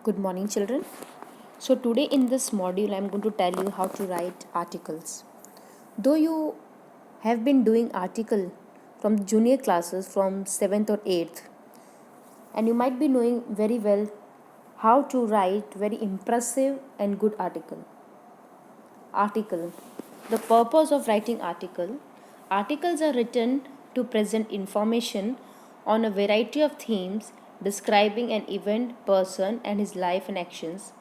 Good morning, children. So, today in this module, I'm going to tell you how to write articles. Though you have been doing article from junior classes from 7th or 8th, and you might be knowing very well how to write very impressive and good article. The purpose of writing articles are written to present information on a variety of themes describing an event, person and his life and actions,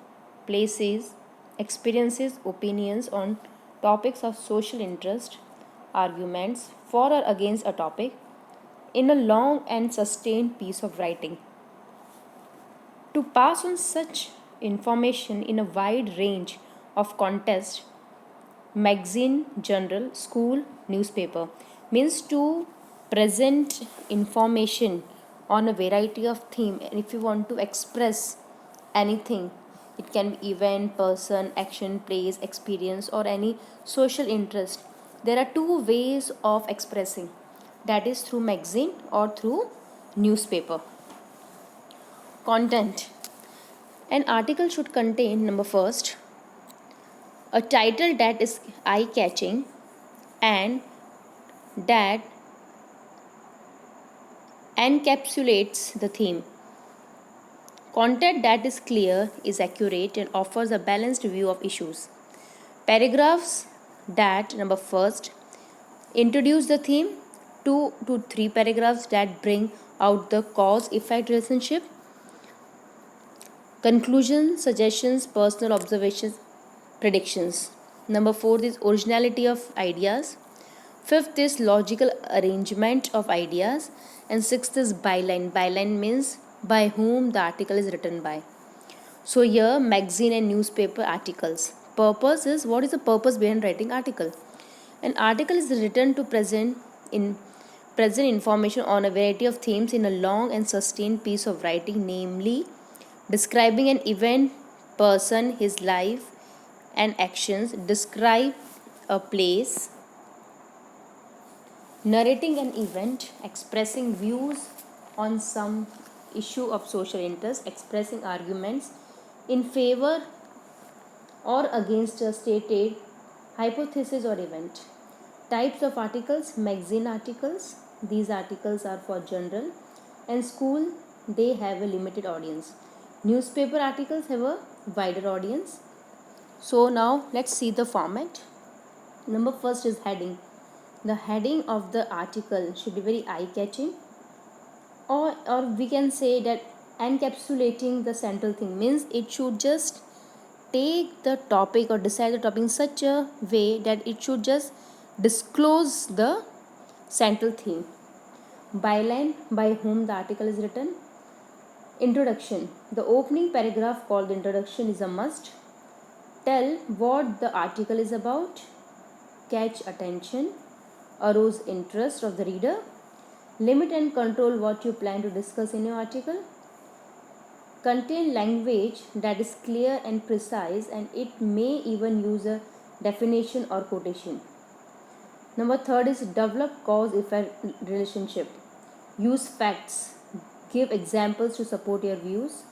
places, experiences, opinions on topics of social interest, arguments for or against a topic in a long and sustained piece of writing. To pass on such information in a wide range of context, magazine, journal, school, newspaper means to present information on a variety of theme. And if you want to express anything, it can be event, person, action, place, experience or any social interest. There are two ways of expressing, that is through magazine or through newspaper. Content. An article should contain, number first, a title that is eye catching and that encapsulates the theme. Content that is clear, is accurate, and offers a balanced view of issues. Paragraphs that, number first, introduce the theme, 2 to 3 paragraphs that bring out the cause effect relationship, conclusion, suggestions, personal observations, predictions. Number 4 is originality of ideas. Fifth is logical arrangement of ideas. And sixth is byline. Byline means by whom the article is written by. So here magazine and newspaper articles. Purpose is, what is the purpose behind writing article? An article is written to present information on a variety of themes in a long and sustained piece of writing, namely describing an event, person, his life and actions, describe a place, narrating an event, expressing views on some issue of social interest, expressing arguments in favor or against a stated hypothesis or event. Types of articles: magazine articles. These articles are for general and school, they have a limited audience. Newspaper articles have a wider audience. So now let's see the format. Number first is heading. The heading of the article should be very eye-catching, or we can say that encapsulating the central thing means it should just take the topic or decide the topic in such a way that it should just disclose the central theme. Byline, by whom the article is written. Introduction. The opening paragraph called the introduction is a must. Tell what the article is about, catch attention, arouse interest of the reader, limit and control what you plan to discuss in your article, contain language that is clear and precise and it may even use a definition or quotation. Number third is develop cause-effect relationship. Use facts, give examples to support your views,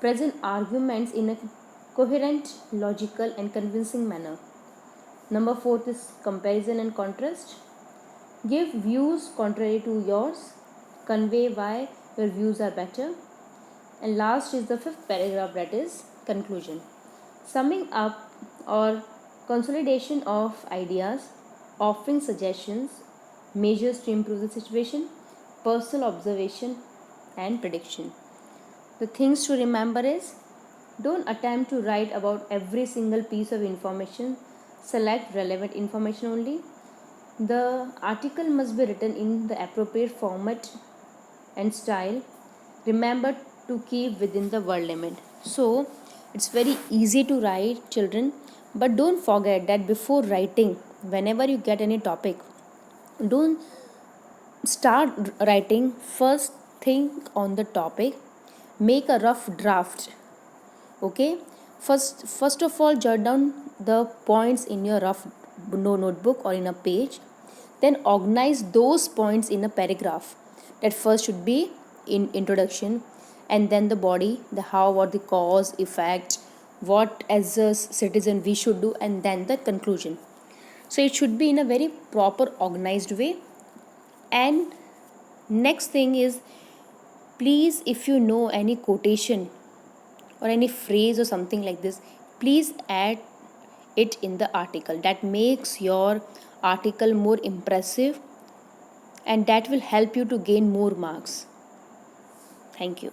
present arguments in a coherent, logical and convincing manner. Number fourth is comparison and contrast. Give views contrary to yours, convey why your views are better. And last is the fifth paragraph, that is conclusion. Summing up or consolidation of ideas, offering suggestions, measures to improve the situation, personal observation and prediction. The things to remember is, don't attempt to write about every single piece of information. Select relevant information only. The article must be written in the appropriate format and style. Remember to keep within the word limit. So it's very easy to write, children, but don't forget that before writing, whenever you get any topic, don't start writing. First think on the topic, make a rough draft. Okay, first of all jot down the points in your rough notebook or in a page, then organize those points in a paragraph. That first should be in introduction, and then the body, the how or the cause, effect, what as a citizen we should do, and then the conclusion. So it should be in a very proper organized way. And next thing is, please, if you know any quotation or any phrase or something like this, please add it in the article. That makes your article more impressive, and that will help you to gain more marks. Thank you.